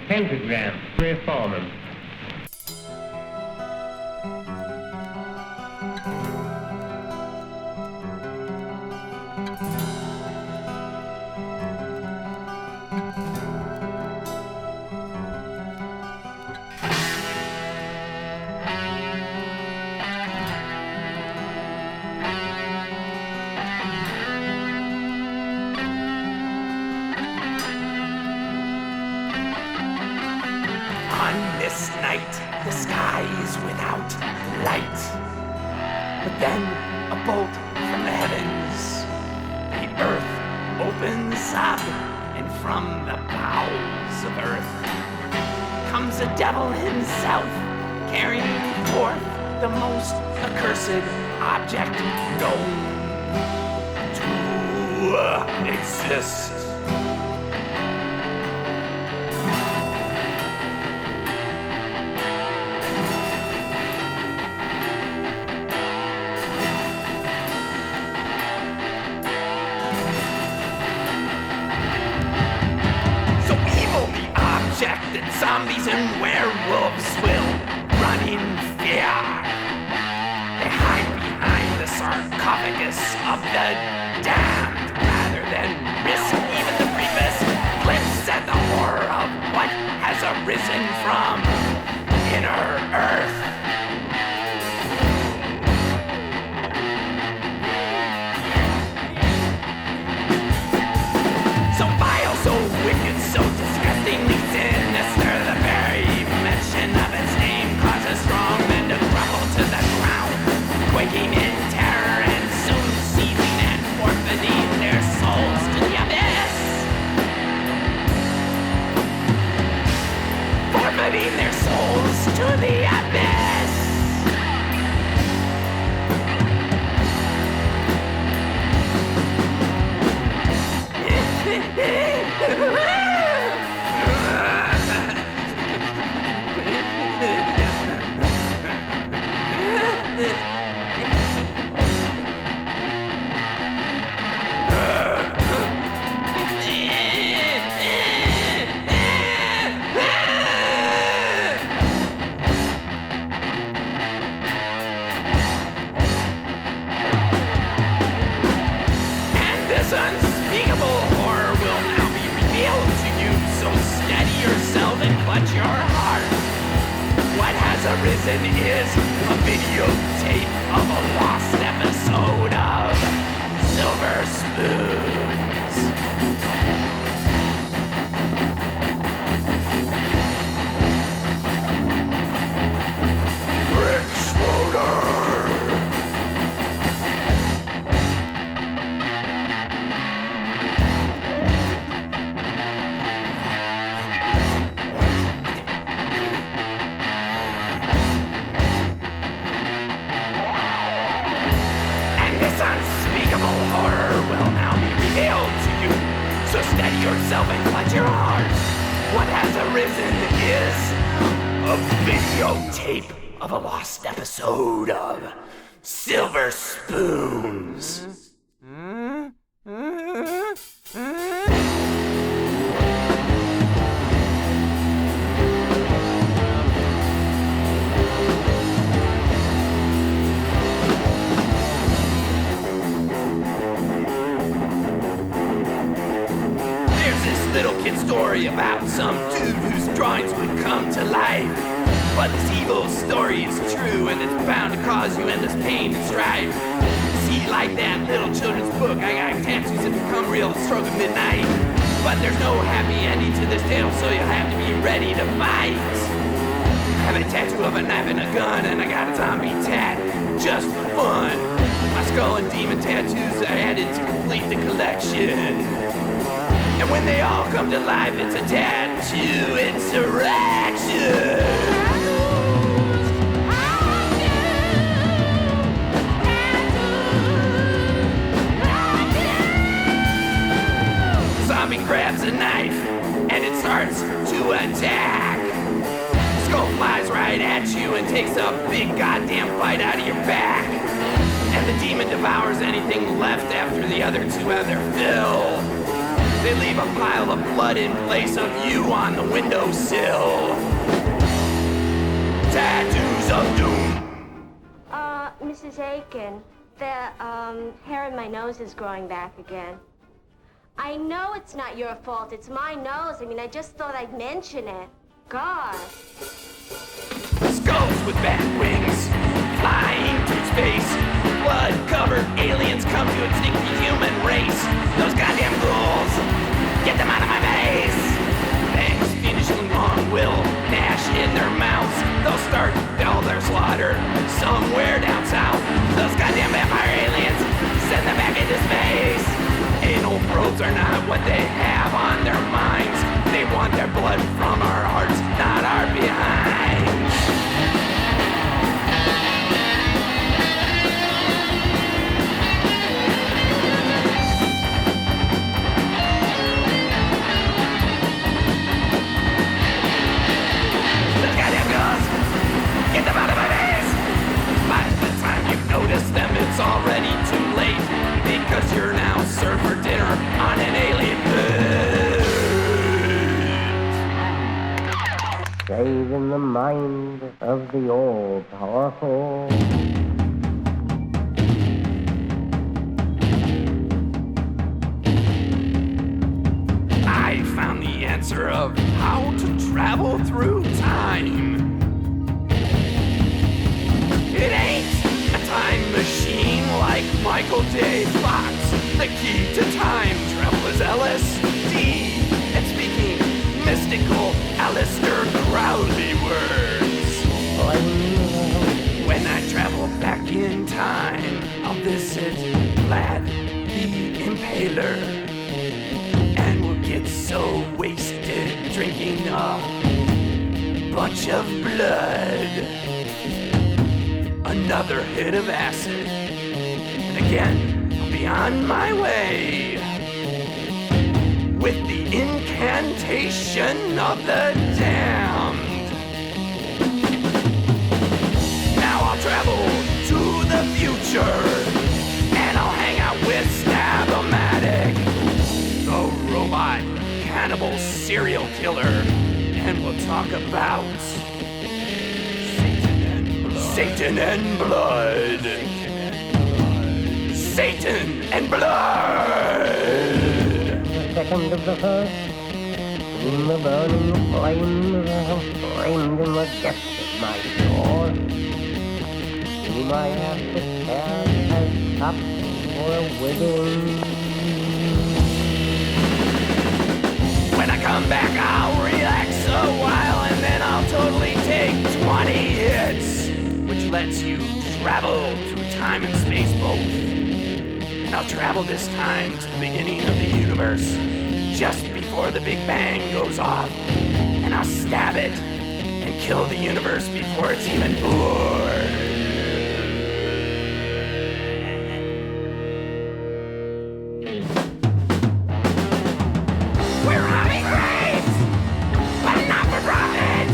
pentagram reformum. On this night, the sky is without light. But then, a bolt from the heavens. The earth opens up, and from the bowels of earth comes the devil himself, carrying forth the most accursed object known to exist. That zombies and werewolves will run in fear. They hide behind the sarcophagus of the damned rather than risk even the briefest glimpse at the horror of what has arisen from inner earth. So vile, so wicked, so disgustingly sinister, the very mention of its name causes strong men to crumble to the ground, quaking in terror and soon seizing and forfeiting their souls to the abyss. Forfeiting their souls to the abyss. Unspeakable horror will now be revealed to you, so steady yourself and clutch your heart. What has arisen is a videotape of a lost episode of Silver Spoons. Unspeakable horror will now be revealed to you, so steady yourself and clutch your heart. What has arisen is a videotape of a lost episode of Silver Spoons. Little kid story about some dude whose drawings would come to life. But this evil story is true, and it's bound to cause you endless pain and strife. See, like that little children's book, I got tattoos that become real at the stroke of midnight. But there's no happy ending to this tale, so you'll have to be ready to fight. I have a tattoo of a knife and a gun, and I got a zombie tat, just for fun. My skull and demon tattoos are added to complete the collection. And when they all come to life, it's a tattoo insurrection. Zombie grabs a knife, and it starts to attack. Skull flies right at you and takes a big goddamn bite out of your back. And the demon devours anything left after the other two have their fill. They leave a pile of blood in place of you on the windowsill. Tattoos of doom. Mrs. Aiken, the, hair in my nose is growing back again. I know it's not your fault. It's my nose. I mean, I just thought I'd mention it. God. Skulls with bat wings, flying through space. Blood-covered aliens come to extinct the human race. Those goddamn ghouls, get them out of my face. Fangs fiendishly long will gnash in their mouths. They'll start all their slaughter somewhere down south. Those goddamn vampire aliens, send them back into space. Anal probes are not what they have on their minds. They want their blood from our hearts, not our behinds. Those goddamn girls, get them out of my face. By the time you notice them, it's already too late. Because you're now served for dinner on an alien bed. Saving the mind of the all-powerful. I found the answer of how to travel through time. It ain't a time machine like Michael J. Fox. The key to time travel is LSD. And speaking mystical Aleister Crowley words. When I travel back in time, I'll visit Vlad the Impaler. And we'll get so wasted drinking a bunch of blood. Another hit of acid, and again, I'll be on my way with the incantation of the damned. Now I'll travel to the future, and I'll hang out with Stab-O-Matic, the robot cannibal serial killer, and we'll talk about Satan and blood. Satan and blood. Second of the first, in the burning flames, framed in the depths of my soul, whom I have prepared as cup for a wedding. When I come back, I'll relax a while, and then I'll totally take 20 hits. Which lets you travel through time and space both. And I'll travel this time to the beginning of the universe, just before the Big Bang goes off. And I'll stab it and kill the universe before it's even born. We're robbing graves, but not for profit.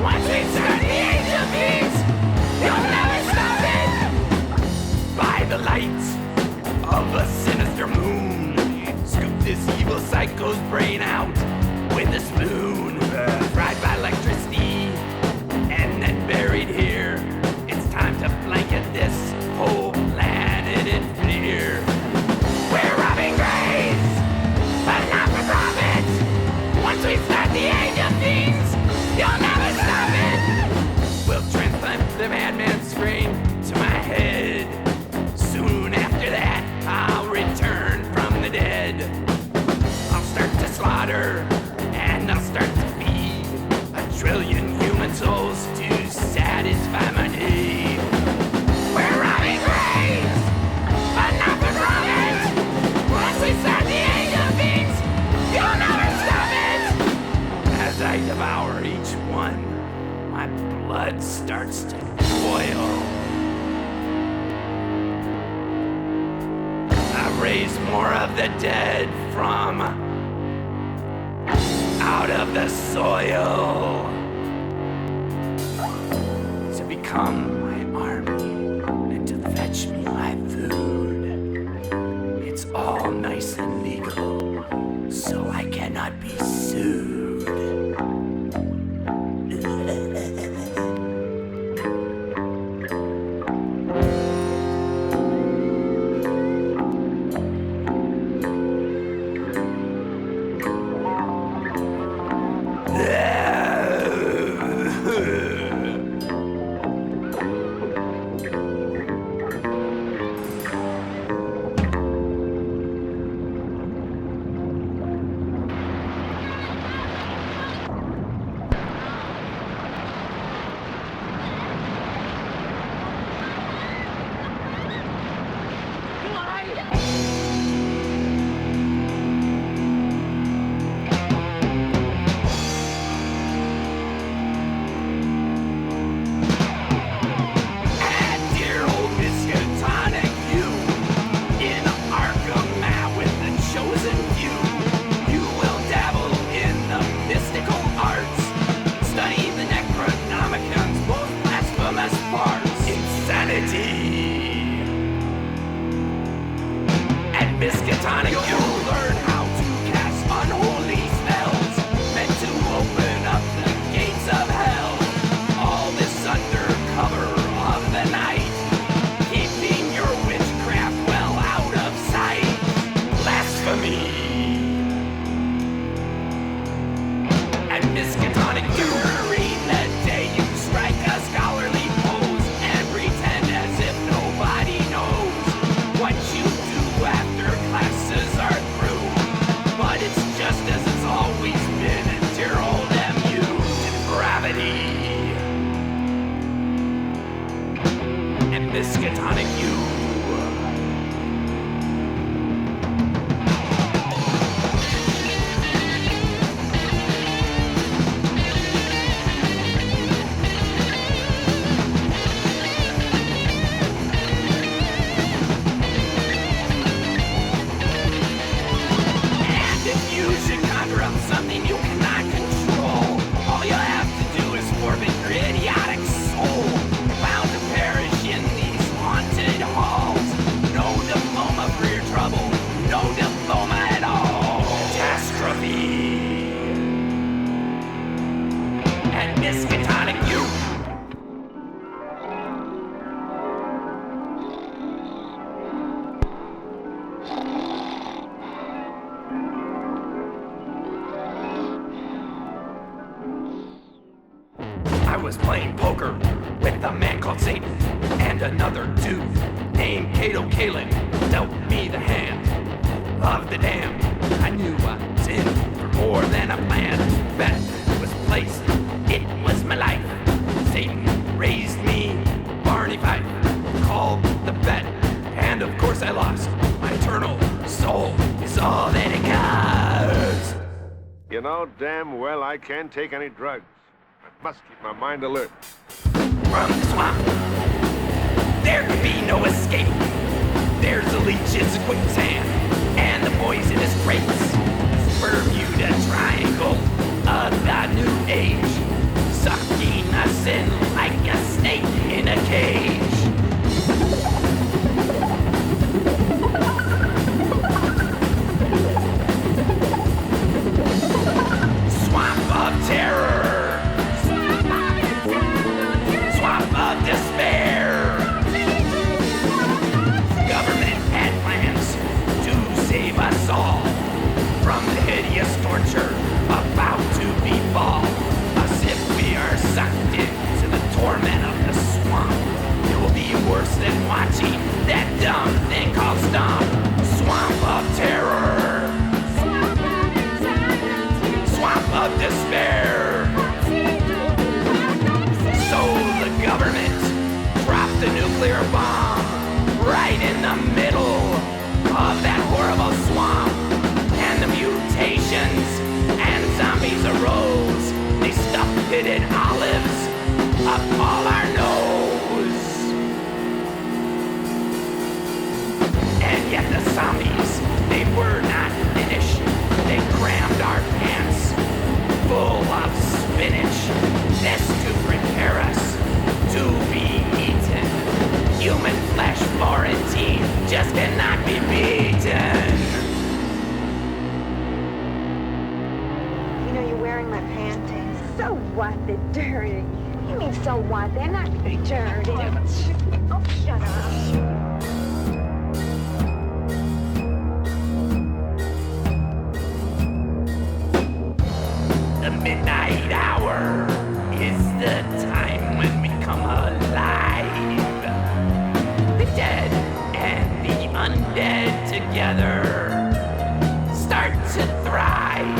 Once we start the age of peace, you'll never stop it! By the light of a sinister moon, scoop this evil psycho's brain out with a spoon. Fried by electricity, and then buried here. It's time to blanket this whole planet in fear. We're robbing graves, but not for profit! Once we start the age of fiends, you'll never stop it! We'll transplant the madman's brain to my head. Soon after that, I'll return from the dead. I'll start to slaughter, and I'll start to feed 1 trillion human souls to satisfy my need. We're robbing graves, but not for profit! Once we start the age of fiends, you'll never stop it! As I devour each one, my blood starts to boil. I raise more of the dead from out of the soil to become my army and to fetch me my food. It's all nice and legal, so Miskatonic, you'll learn how to cast unholy spells meant to open up the gates of hell. All this under cover of the night, keeping your witchcraft well out of sight. Blasphemy. And Miskatonic, you read the day you strike a scholarly pose and pretend as if nobody knows what you do after classes are through. But it's just as it's always been, and dear old MU gravity. And Miskatonic, you. And if you should conjure up something you cannot control, all you have to do is forfeit your idiotic soul, bound to perish in these haunted halls. No diploma for your trouble, no diploma at all. Catastrophe. And Miskatonic, you. I was playing poker with a man called Satan and another dude named Cato Kalin dealt me the hand of the damned. I knew I was in for more than a plan. Bet was placed, it was my life. Satan raised me, Barney Fife called the bet, and of course I lost. My eternal soul is all that it costs. You know damn well I can't take any drugs. I must keep my mind alert. From the swamp, there can be no escape. There's a leech's quicksand and the poisonous grapes. Bermuda Triangle of the new age, sucking us in like a snake in a cage. Swamp of terror. Swamp of despair. Government had plans to save us all from the hideous torture about to befall us if we are sucked into the torment of the swamp. It will be worse than watching that dumb thing called Stomp. Swamp of terror. Swamp of despair. So the government dropped a nuclear bomb right in the middle of that horrible swamp. And the mutations and zombies arose. They stuffed pitted olives up all our nose. And yet the zombies, they were not finished. They crammed our pants full of spinach. This to prepare us to be eaten. Human flesh, Florentine, just cannot be beaten. You know, you're wearing my panties. So what? They're dirty. You mean so what? They're not dirty. Oh, shut up. The midnight hour is the time when we come alive. The dead and the undead together start to thrive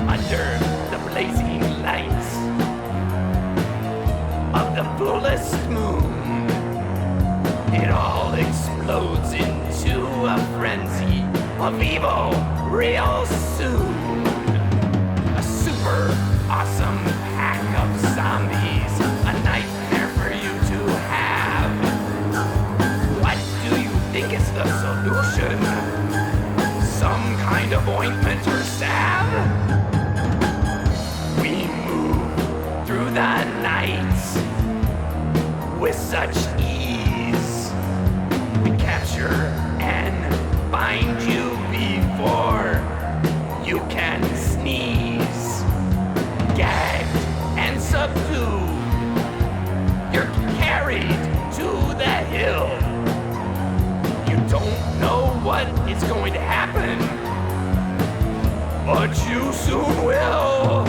under the blazing lights of the fullest moon. It all explodes into a frenzy of evil real soon. A super awesome pack of zombies, a nightmare for you to have. What do you think is the solution? Some kind of ointment or salve? We move through the night with such ease. We capture and bind You don't know what is going to happen, but you soon will.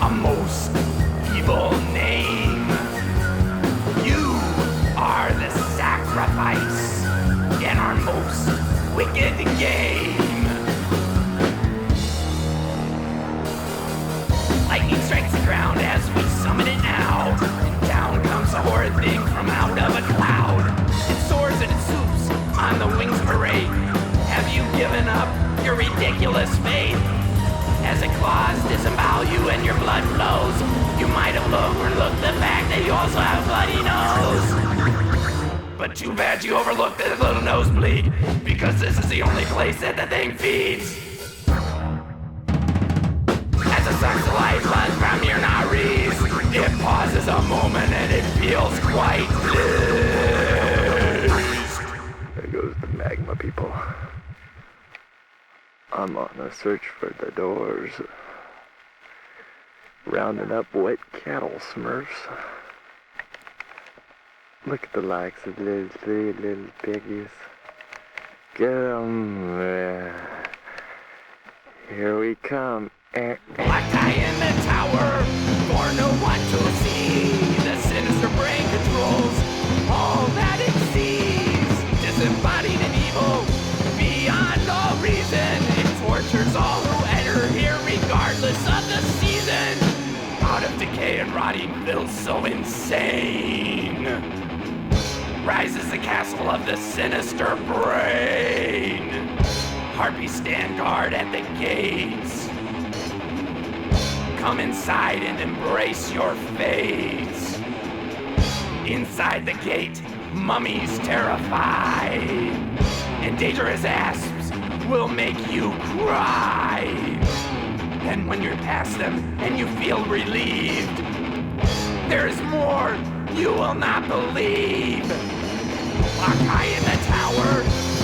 A most evil name. You are the sacrifice in our most wicked game. Lightning strikes the ground as we summon it now. And down comes a horrid thing from out of a cloud. It soars and it swoops on the wings of a ray. Have you given up your ridiculous faith? As it claws, disembowel you and your blood flows. You might have overlooked the fact that you also have a bloody nose. But too bad you overlooked this little nosebleed, because this is the only place that the thing feeds. As it sucks the lifeblood from your nares, it pauses a moment and it feels quite pleased. There goes the magma people. I'm on a search for the doors. Rounding up wet cattle, Smurfs. Look at the likes of those three little piggies. Come, here we come. Black tie in the tower, for no one to see. The sinister brain controls all that it sees. Disembodied in evil, beyond all reason. It tortures all who enter here regardless of the season. Out of decay and rotting feels so insane. Rises the castle of the sinister brain. Harpies stand guard at the gates. Come inside and embrace your fates. Inside the gate, mummies terrify. And dangerous asps will make you cry. Then when you're past them and you feel relieved, there's more you will not believe. Locked high in the tower,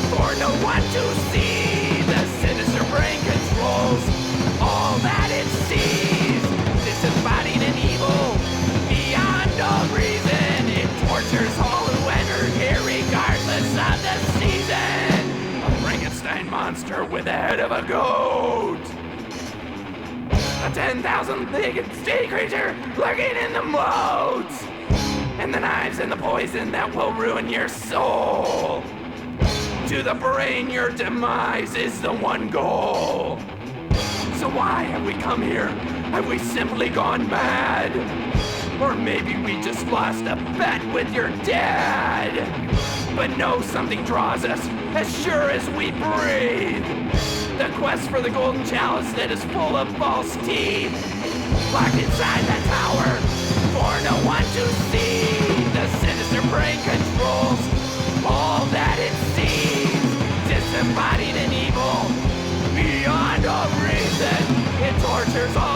for no one to see. The sinister brain controls all that it sees. Disembodied in evil, beyond all reason. It tortures all who enter here regardless of the season. A Frankenstein monster with the head of a goat. A 10,000-legged sea creature lurking in the moat. And the knives and the poison that will ruin your soul. To the brain, your demise is the one goal. So why have we come here? Have we simply gone mad? Or maybe we just lost a bet with your dad. But no, something draws us as sure as we breathe. The quest for the golden chalice that is full of false teeth. Locked inside the tower, for no one to see. The sinister brain controls all that it sees. Disembodied in evil, beyond all reason. It tortures all